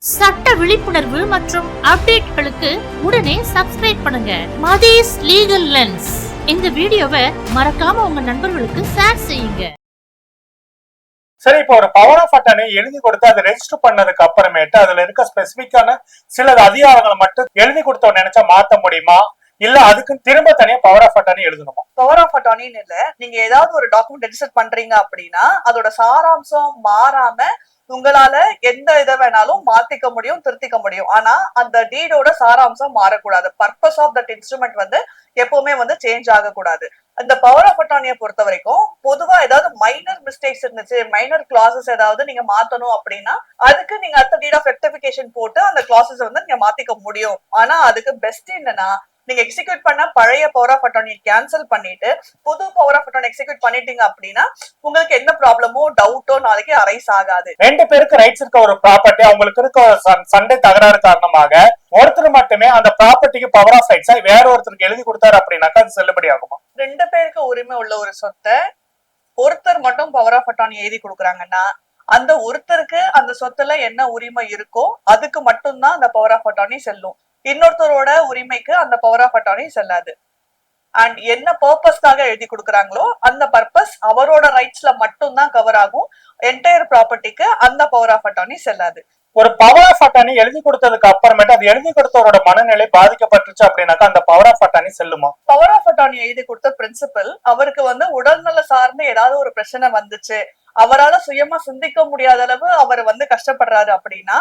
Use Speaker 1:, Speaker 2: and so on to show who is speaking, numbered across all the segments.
Speaker 1: சட்ட விழிப்புணர்வு மற்றும் அப்டேட்களுக்கு உடனே சப்ஸ்கிரைப் பண்ணுங்க மதீஸ் லீகல் லென்ஸ். இந்த வீடியோவை மறக்காம உங்க நண்பர்களுக்கு ஷேர் செய்யுங்க.
Speaker 2: சரி, இப்போ ஒரு பவர் ஆஃப் அட்டர்னி எழுதி கொடுத்து அதை ரெஜிஸ்டர் பண்ணதுக்கு அப்புறமேட்டு அதுல இருக்க ஸ்பெசிபிக்கான சில அதிகாரங்களை மட்டும் எழுதி கொடுத்த நினைச்சா மாத்த முடியுமா, இல்ல அதுக்கு திரும்ப தனியா பவர் ஆஃப் அட்டர்னி எழுதணுமா?
Speaker 3: பவர் ஆஃப் அட்டர்னின்னு இல்ல, நீங்க ஏதாவது ஒரு டாக்குமெண்ட் ரெஜிஸ்டர் பண்றீங்க அப்படின்னா அதோட சாராம்சம் மாறாம உங்களால எந்த இதை வேணாலும் மாத்திக்க முடியும், திருத்திக்க முடியும். ஆனா அந்த டீடோட சாராம்சம் மாறக்கூடாது. பர்பஸ் ஆஃப் தட் இன்ஸ்ட்ருமெண்ட் எப்பவுமே சேஞ்ச் ஆகக்கூடாது. அந்த பவர் ஆஃப் அட்டார்னியை பொறுத்த வரைக்கும் பொதுவா ஏதாவது மைனர் மிஸ்டேக்ஸ் இருந்துச்சு, மைனர் கிளாசஸ் ஏதாவது நீங்க மாத்தணும் அப்படின்னா அதுக்கு நீங்க அடுத்த டீட் ஆஃப் ரெக்டிஃபிகேஷன் போட்டு அந்த கிளாசஸ் நீங்க மாத்திக்க முடியும். ஆனா அதுக்கு பெஸ்ட் என்னன்னா, நீங்க எக்ஸிக்யூட் பண்ண பழைய பவர் ஆஃப் அட்டார்னி கேன்சல் பண்ணிட்டு புது பவர் ஆஃப் அட்டார்னி எக்ஸிக்யூட் பண்ணிட்டீங்க அப்படின்னா உங்களுக்கு என்ன ப்ராப்ளமோ டவுட்டோ நாளைக்கு அரைஸ் ஆகாது.
Speaker 2: ரெண்டு பேருக்கு ரைட்ஸ் இருக்க ஒரு ப்ராப்பர்ட்டி, அவங்களுக்கு இருக்க சண்டை தகராறு காரணமாக ஒருத்தர் மட்டுமே அந்த ப்ராப்பர்ட்டிக்கு பவர் ஆஃப் ரைட்ஸா வேற ஒருத்தருக்கு எழுதி கொடுத்தாரு அப்படின்னாக்கா அது செல்லுபடி ஆகுமா?
Speaker 3: ரெண்டு பேருக்கு உரிமை உள்ள ஒரு சொத்தை ஒருத்தர் மட்டும் பவர் ஆஃப் அட்டார்னி எழுதி கொடுக்குறாங்கன்னா அந்த ஒருத்தருக்கு அந்த சொத்துல என்ன உரிமை இருக்கோ அதுக்கு மட்டும்தான் அந்த பவர் ஆஃப் அட்டார்னி செல்லும். இன்னொருத்தரோட உரிமைக்கு அந்த பவர் ஆஃப் அட்டார்னி செல்லாது. அண்ட் என்ன பர்பஸ்க்காக எழுதி கொடுக்குறாங்களோ அந்த பர்பஸ் அவரோட ரைட்ஸ்ல மட்டும்தான் கவர் ஆகும். என்டையர் ப்ராப்பர்ட்டிக்கு அந்த பவர் ஆஃப் அட்டார்னி செல்லாது.
Speaker 2: ஒரு பவர் ஆஃப் அட்டார்னி எழுதி கொடுத்ததுக்கு அப்புறமேட்டு அது எழுதி கொடுத்தவரோட மனநிலை பாதிக்கப்பட்டுச்சு அப்படின்னாக்கா அந்த பவர் ஆஃப் அட்டார்னி செல்லுமா?
Speaker 3: பவர் ஆஃப் அட்டார்னி எழுதி கொடுத்த பிரின்சிபல் அவருக்கு உடல்நல சார்ந்து ஏதாவது ஒரு பிரச்சனை வந்துச்சு, அவரால் சுயமா சிந்திக்க முடியாத அளவு அவர் கஷ்டப்படுறாரு அப்படின்னா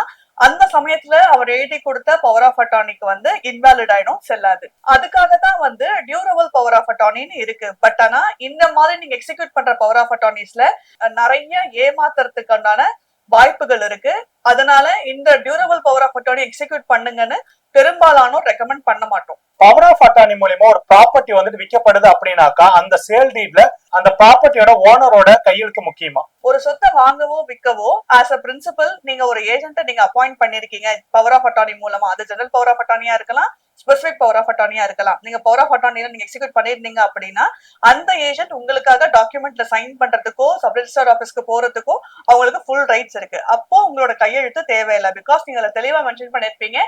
Speaker 3: அந்த சமயத்துல அவர் எழுதி கொடுத்த பவர் ஆஃப் அட்டார்னிக்கு இன்வாலிட் ஆயிடும், செல்லாது. அதுக்காகத்தான் டியூரபிள் பவர் ஆஃப் அட்டார்னின்னு இருக்கு. பட் ஆனா இந்த மாதிரி நீங்க எக்ஸிக்யூட் பண்ற பவர் ஆஃப் அட்டார்னிஸ்ல நிறைய ஏமாத்துறதுக்கான வாய்ப்புகள் இருக்கு. அதனால இந்த durable power of attorney execute பண்ணுங்கன்னு பெரும்பாலானோர் ரெக்கமெண்ட் பண்ண மாட்டோம்.
Speaker 2: பவர் ஆஃப் அட்டார்னி மூலமா ஒரு ப்ராப்பர்ட்டி விற்கப்படுது அப்படின்னாக்கா அந்த சேல் டீட்ல அந்த ப்ராப்பர்ட்டியோட ஓனரோட கையெழுத்து முக்கியமா?
Speaker 3: ஒரு சொத்தை வாங்கவோ விற்கவோ ஆஸ் அ பிரின்சிபல் நீங்க ஒரு ஏஜென்ட்டை நீங்க அப்பாயிண்ட் பண்ணிருக்கீங்க பவர் ஆஃப் அட்டார்னி மூலமா. அது ஜெனரல் பவர் ஆஃப் அட்டார்னியா இருக்கலாம், ஸ்பெசிபிக் பவர் ஆஃப் அட்டார்னியா இருக்கலாம். நீங்க பவர் ஆஃப் அட்டார்னில நீங்க எக்ஸிக்யூட் பண்ணிருந்தீங்க அப்படின்னா அந்த ஏஜென்ட் உங்களுக்காக டாக்குமெண்ட்ல சைன் பண்றதுக்கோ சப் ரெஜிஸ்டர் ஆபீஸ்க்கு போறதுக்கோ அவங்களுக்கு ஃபுல் ரைட்ஸ் இருக்கு. அப்போ உங்களோட கையெழுத்து தேவையில்லை. பிகாஸ் நீங்க தெளிவா மென்ஷன் பண்ணிருப்பீங்க,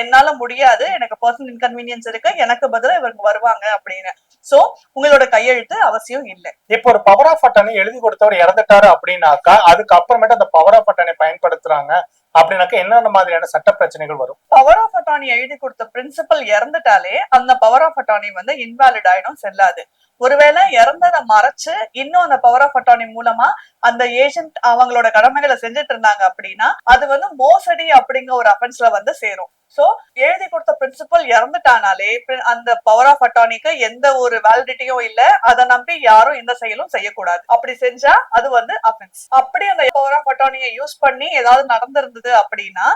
Speaker 3: என்னால முடியாது, எனக்கு பர்சனல் இன்கன்வீனியன்ஸ் இருக்கு, எனக்கு பதிலா இவங்க வருவாங்க அப்படின்னு. சோ உங்களோட கையெழுத்து அவசியம் இல்லை.
Speaker 2: இப்போ ஒரு பவர் ஆஃப் அட்டார்னி எழுதி கொடுத்தவர் இறந்துட்டாரு அப்படின்னாக்கா அதுக்கு அப்புறமேட்டு அந்த பவர் ஆஃப் அட்டார்னி பயன்படுத்துறாங்க அப்படின்னாக்கா என்னென்ன மாதிரியான சட்ட பிரச்சனைகள் வரும்?
Speaker 3: பவர் ஆஃப் அட்டார்னி எழுதி கொடுத்த பிரின்சிபல் இறந்துட்டாலே அந்த பவர் ஆஃப் அட்டார்னி இன்வாலிட் ஆயிடும், செல்லாது. ஒருவேளை இறந்ததை மறைச்சு இன்னும் அந்த பவர் ஆஃப் அட்டார்னி மூலமா அந்த ஏஜென்ட் அவங்களோட கடமைகளை செஞ்சுட்டு இருந்தாங்க அப்படின்னா அது மோசடி அப்படிங்கிற ஒரு அஃபென்ஸ்ல சேரும். சோ எழுதி கொடுத்த பிரின்சிபல் இறந்துட்டானாலே அந்த பவர் ஆஃப் அட்டார்னிக்கு எந்த ஒரு வேலிடிட்டியும் இல்ல, அதை நம்பி யாரும் எந்த செயலும் செய்யக்கூடாது. அப்படி செஞ்சா அது அஃபென்ஸ். அப்படி அந்த பவர் ஆஃப் அட்டார்னியை யூஸ் பண்ணி ஏதாவது நடந்திருந்தது அப்படின்னா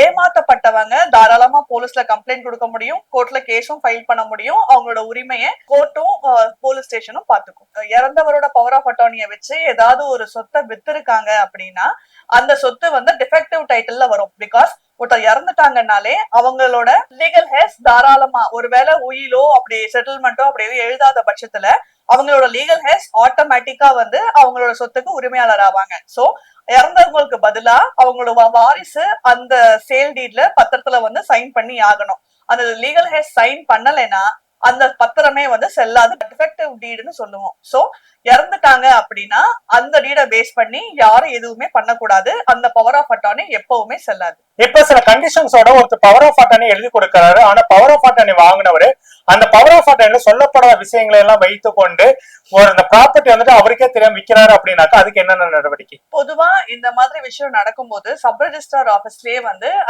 Speaker 3: ஏமாத்தப்பட்டவங்க தாராளமா போலீஸ்ல கம்ப்ளைண்ட் கொடுக்க முடியும், கோர்ட்ல கேஸும் ஃபைல் பண்ண முடியும். அவங்களோட உரிமையை கோர்ட்டும் போலீஸ் ஸ்டேஷனும் பாத்துக்கும். இறந்தவரோட பவர் ஆஃப் அட்டார்னியை வச்சு ஏதாவது ஒரு சொத்தை வித்திருக்காங்க அப்படின்னா அந்த சொத்து டிஃபெக்டிவ் டைட்டில்ல வரும். பிகாஸ் ஒருத்தர் இறந்துட்டாங்கன்னாலே அவங்களோட லீகல் ஹேர்ஸ் தாராளமா ஒருவேளை உயிலோ அப்படி செட்டில்மெண்ட்டோ அப்படி எழுதாத பட்சத்துல அவங்களோட லீகல் ஹேர்ஸ் ஆட்டோமேட்டிக்கா அவங்களோட சொத்துக்கு உரிமையாளர் ஆவாங்க. சோ இறந்தவங்களுக்கு பதிலா அவங்களோட வாரிசு அந்த சேல் டீட்ல பத்திரத்துல சைன் பண்ணி ஆகணும். அந்த லீகல் ஹேர்ஸ் சைன் பண்ணலைன்னா அந்த பத்திரமே செல்லாது, டிஃபெக்டிவ் டீடுன்னு சொல்லுவோம். சோ இறந்துட்டாங்க அப்படின்னா அந்த டீடை பேஸ் பண்ணி யாரும் எதுவுமே பண்ணக்கூடாது. அந்த பவர் ஆஃப் அட்டார்னி எப்பவுமே செல்லாது.
Speaker 2: இப்ப சில கண்டிஷன்ஸோட ஒருத்தர் பவர் ஆஃப் அட்டார்னி எழுதி கொடுக்கிறாரு. ஆனா பவர் ஆஃப் அட்டார்னி வாங்கினவரு அந்த பவர் ஆஃப் அட்டார்னில சொல்லப்படாத விஷயங்களை எல்லாம் வைத்து கொண்டு அந்த ப்ராப்பர்ட்டி அவருக்கே தெரியாம விற்கிறாரு அப்படின்னாக்கா அதுக்கு என்னென்ன நடவடிக்கை?
Speaker 3: பொதுவா இந்த மாதிரி விஷயம் நடக்கும்போது சப் ரெஜிஸ்ட்ரார் ஆபீஸ்லயே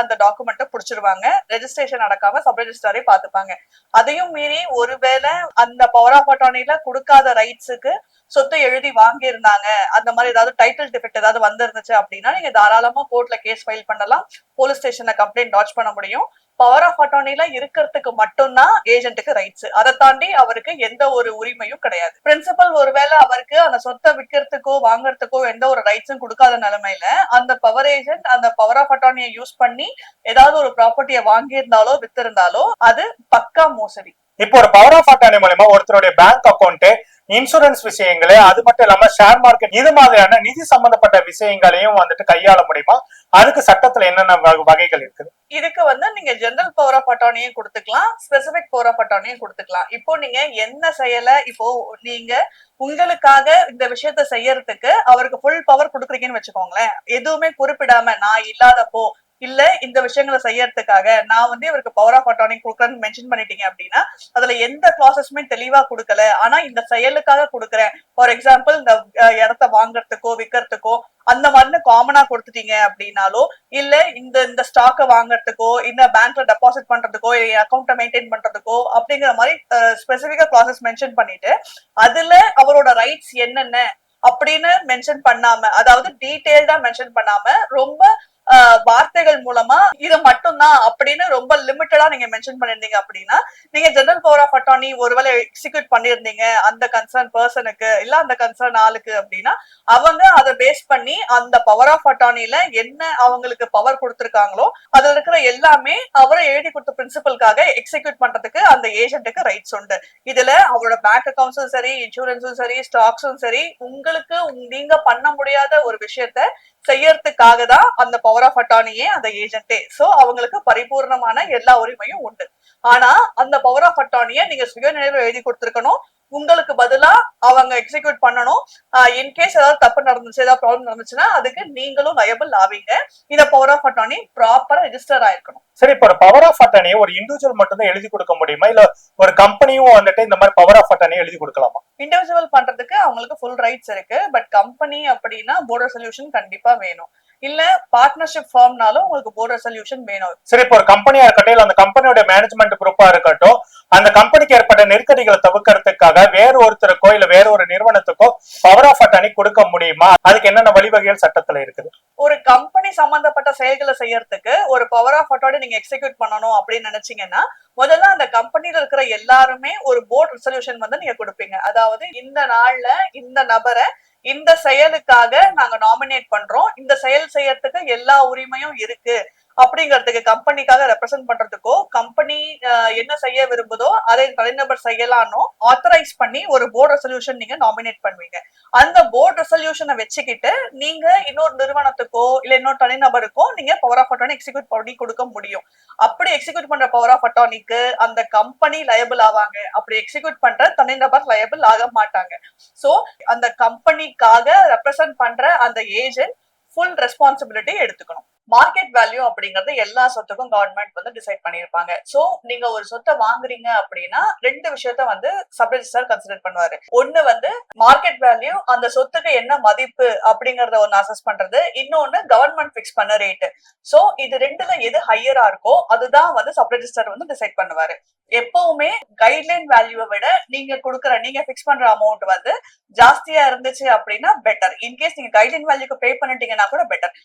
Speaker 3: அந்த டாக்குமெண்ட்டை புடிச்சிருவாங்க. ரெஜிஸ்ட்ரேஷன் நடக்காம சப் ரெஜிஸ்ட்ராரே பாத்துப்பாங்க. அதையும் மீறி ஒருவேளை அந்த பவர் ஆஃப் அட்டார்னில கொடுக்காத ரைட்ஸுக்கு சொத்து எழுதி வாங்கி இருந்தாங்க, அந்த மாதிரி ஏதாவது டைட்டில் டிஃபெக்ட் ஏதாவது வந்திருந்துச்சு அப்படின்னா நீங்க தாராளமா கோர்ட்ல கேஸ் ஃபைல் பண்ணலாம், போலீஸ் ஸ்டேஷன்ல கம்ப்ளைண்ட் லாட்ஜ் பண்ண முடியும். பவர் ஆஃப் அட்டார்னில இருக்கிறதுக்கு மட்டும்தான் ஏஜென்ட்டுக்கு ரைட்ஸ். அதை தாண்டி அவருக்கு எந்த ஒரு உரிமையும் கிடையாது. பிரின்சிபல் ஒருவேளை அவருக்கு அந்த சொத்தை விற்கிறதுக்கோ வாங்கறதுக்கோ எந்த ஒரு ரைட்ஸும் கொடுக்காத நிலைமையில அந்த பவர் ஏஜென்ட் அந்த பவர் ஆஃப் அட்டார்னியை யூஸ் பண்ணி ஏதாவது ஒரு ப்ராப்பர்ட்டியை வாங்கியிருந்தாலோ வித்திருந்தாலோ அது பக்கா மோசடி.
Speaker 2: இப்போ ஒரு பவர் ஆஃப் அட்டார்னி மூலமா ஒருத்தருடைய பேங்க் அக்கௌண்ட் இன்சூரன்ஸ் விஷயங்களே, அது மட்டும் இல்லாம ஷேர் மார்க்கெட், இது மாதிரியான நிதி சம்பந்தப்பட்ட விஷயங்களையும் வந்துட்டு கையாள முடியுமா? அதுக்கு சட்டத்துல என்னென்ன வகைகள் இருக்குது?
Speaker 3: இதுக்கு நீங்க ஜெனரல் பவர் ஆஃப் அட்டார்னியும் கொடுத்துக்கலாம், ஸ்பெசிபிக் பவர் ஆஃப் அட்டார்னியும் கொடுத்துக்கலாம். இப்போ நீங்க என்ன செயலை இப்போ நீங்க உங்களுக்காக இந்த விஷயத்த செய்யறதுக்கு அவருக்கு ஃபுல் பவர் கொடுக்குறீங்கன்னு வச்சுக்கோங்களேன். எதுவுமே குறிப்பிடாம நான் இல்லாதப்போ இல்ல இந்த விஷயங்களை செய்யறதுக்காக நான் இவருக்கு பவர் ஆஃப் அட்டார்னி கொடுக்குறேன்னு மென்ஷன் பண்ணிட்டீங்க அப்படின்னா அதுல எந்த கிளாசஸுமே தெளிவா கொடுக்கல, ஆனா இந்த செயலுக்காக கொடுக்குறேன், ஃபார் எக்ஸாம்பிள் இந்த இடத்த வாங்குறதுக்கோ விற்கிறதுக்கோ அந்த மாதிரி காமனா கொடுத்துட்டீங்க அப்படின்னாலோ, இல்ல இந்த ஸ்டாக்கை வாங்குறதுக்கோ இந்த பேங்க்ல டெபாசிட் பண்றதுக்கோ அக்கௌண்ட்டை மெயின்டைன் பண்றதுக்கோ அப்படிங்கிற மாதிரி ஸ்பெசிபிக்கா கிளாசஸ் மென்ஷன் பண்ணிட்டு அதுல அவரோட ரைட்ஸ் என்னென்ன அப்படின்னு மென்ஷன் பண்ணாம, அதாவது டீடைல்டா மென்ஷன் பண்ணாம ரொம்ப வார்த்தைகள் மூலமா இது மட்டும்தான் அப்படின்னு ரொம்ப லிமிட்டடா நீங்க மென்ஷன் பண்ணிருந்தீங்க அப்படின்னா, நீங்க ஜெனரல் பவர் ஆஃப் அட்டார்னி ஒருவேளை எக்ஸிக்யூட் பண்ணிருந்தீங்க அந்த கன்சர்ன் பர்சனுக்கு இல்ல அந்த கன்சர்ன் ஆளுக்கு அப்படின்னா, அவங்க அதை பேஸ் பண்ணி அந்த பவர் ஆஃப் அட்டார்னில என்ன அவங்களுக்கு பவர் கொடுத்திருக்காங்களோ அதுல இருக்கிற எல்லாமே அவரை எழுதி கொடுத்த பிரின்சிபலுக்காக எக்ஸிக்யூட் பண்றதுக்கு அந்த ஏஜென்ட்டுக்கு ரைட்ஸ் உண்டு. இதுல அவரோட பேங்க் அக்கௌண்ட்ஸும் சரி, இன்சூரன்ஸும் சரி, ஸ்டாக்ஸும் சரி, உங்களுக்கு நீங்க பண்ண முடியாத ஒரு விஷயத்த செய்யறதுக்காக தான் அந்த பவர் ஆஃப் அட்டார்னியே அந்த ஏஜென்ட்டே. சோ அவங்களுக்கு பரிபூர்ணமான எல்லா உரிமையும் உண்டு. ஆனா அந்த பவர் ஆஃப் அட்டார்னியை நீங்க சுயநினைவு எழுதி கொடுத்திருக்கணும், உங்களுக்கு பதிலா அவங்க எக்ஸிக்யூட் பண்ணணும். இன்கேஸ் ஏதாவது தப்பு நடந்துச்சு, ஏதாவது ப்ராப்ளம் நடந்துச்சுன்னா அதுக்கு நீங்களும் லயபிள் ஆவீங்க. இந்த பவர் ஆஃப் அட்டார்னி ப்ராப்பரா ரெஜிஸ்டர் ஆயிருக்கணும்.
Speaker 2: சரி, இப்ப ஒரு பவர் ஆஃப் அட்டார்னி ஒரு இண்டிவிஜுவல் மட்டும் தான் எழுதி கொடுக்க முடியுமா, இல்ல ஒரு கம்பெனியும் இந்த மாதிரி பவர் ஆஃப் அட்டார்னி எழுதி கொடுக்கலாமா?
Speaker 3: இண்டிவிஜுவல் பண்றதுக்கு அவங்களுக்கு ஃபுல் ரைட்ஸ் இருக்கு. பட் கம்பெனி அப்படின்னா போர்ட் ரெசல்யூஷன் கண்டிப்பா வேணும். இல்ல பார்ட்னர்ஷிப் ஃபார்ம்னாலும் உங்களுக்கு போர்ட் ரெசல்யூஷன் வேணும்.
Speaker 2: சரி, இப்போ ஒரு கம்பெனியா இருக்கட்டும், இல்ல அந்த கம்பெனியோட மேனேஜ்மெண்ட் குரூப்பா இருக்கட்டும், அந்த கம்பெனிக்கு ஏற்பட்ட நெருக்கடிகளை தவிர்க்கிறதுக்காக வேற ஒருத்தருக்கோ இல்ல வேற ஒரு நிறுவனத்துக்கோ பவர் ஆஃப் அட்டார்னி கொடுக்க முடியுமா? அதுக்கு என்னென்ன வழிவகைகள் சட்டத்துல இருக்குது?
Speaker 3: ஒரு கம்பெனி சம்பந்தப்பட்ட செயல்களை செய்யறதுக்கு ஒரு பவர் ஆஃப் அட்டார்னி நீங்க எக்ஸிக்யூட் பண்ணணும் அப்படின்னு நினைச்சீங்கன்னா, முதல்ல அந்த கம்பெனில இருக்கிற எல்லாருமே ஒரு போர்ட் ரெசல்யூஷன் நீங்க கொடுப்பீங்க. அதாவது இந்த நாள்ல இந்த நபரை இந்த செயலுக்காக நாங்க நாமினேட் பண்றோம், இந்த செயல் செய்யறதுக்கு எல்லா உரிமையும் இருக்கு அப்படிங்கிறதுக்கு கம்பெனிக்காக ரெப்ரசென்ட் பண்றதுக்கோ, கம்பெனி என்ன செய்ய விரும்புதோ அதை தனிநபர் செய்யலானோ ஆத்தரைஸ் பண்ணி ஒரு போர்ட் ரெசல்யூஷன் நீங்க நாமினேட் பண்ணுவீங்க. அந்த போர்ட் ரெசல்யூஷனை வச்சுக்கிட்டு நீங்க இன்னொரு நிறுவனத்துக்கோ இல்ல இன்னொரு தனிநபருக்கோ நீங்க பவர் ஆஃப் அட்டார்னி எக்ஸிக்யூட் பண்ணி கொடுக்க முடியும். அப்படி எக்ஸிக்யூட் பண்ற பவர் ஆஃப் அட்டார்னிக்கு அந்த கம்பெனி லயபிள் ஆவாங்க, அப்படி எக்ஸிக்யூட் பண்ற தனிநபர் லயபிள் ஆக மாட்டாங்க. சோ அந்த கம்பெனிக்காக ரெப்ரசென்ட் பண்ற அந்த ஏஜென்ட் ஃபுல் ரெஸ்பான்சிபிலிட்டி எடுத்துக்கணும். மார்க்கெட் வேல்யூ அப்படிங்கறது எல்லா சொத்துக்கும் கவர்மெண்ட் டிசைட் பண்ணிருப்பாங்க. சோ நீங்க ஒரு சொத்தை வாங்குறீங்க அப்படின்னா ரெண்டு விஷயத்த சப் ரெஜிஸ்ட்ரார் கன்சிடர் பண்ணுவாரு. ஒண்ணு மார்க்கெட் வேல்யூ, அந்த சொத்துக்கு என்ன மதிப்பு அப்படிங்கறத ஒன்னு அசஸ் பண்றது, இன்னொன்னு கவர்மெண்ட் பிக்ஸ் பண்ண ரேட். சோ இது ரெண்டுல எது ஹையரா இருக்கோ அதுதான் சப் ரெஜிஸ்ட்ரார் டிசைட் பண்ணுவாரு. எப்பவுமே கைட்லைன் வேல்யூவை விட நீங்க பிக்ஸ் பண்ற அமௌண்ட் ஜாஸ்தியா இருந்துச்சு அப்படின்னா பெட்டர். இன்கேஸ் நீங்க கைட்லைன் வேல்யூக்கு பே பண்ணிட்டீங்கன்னா கூட பெட்டர்.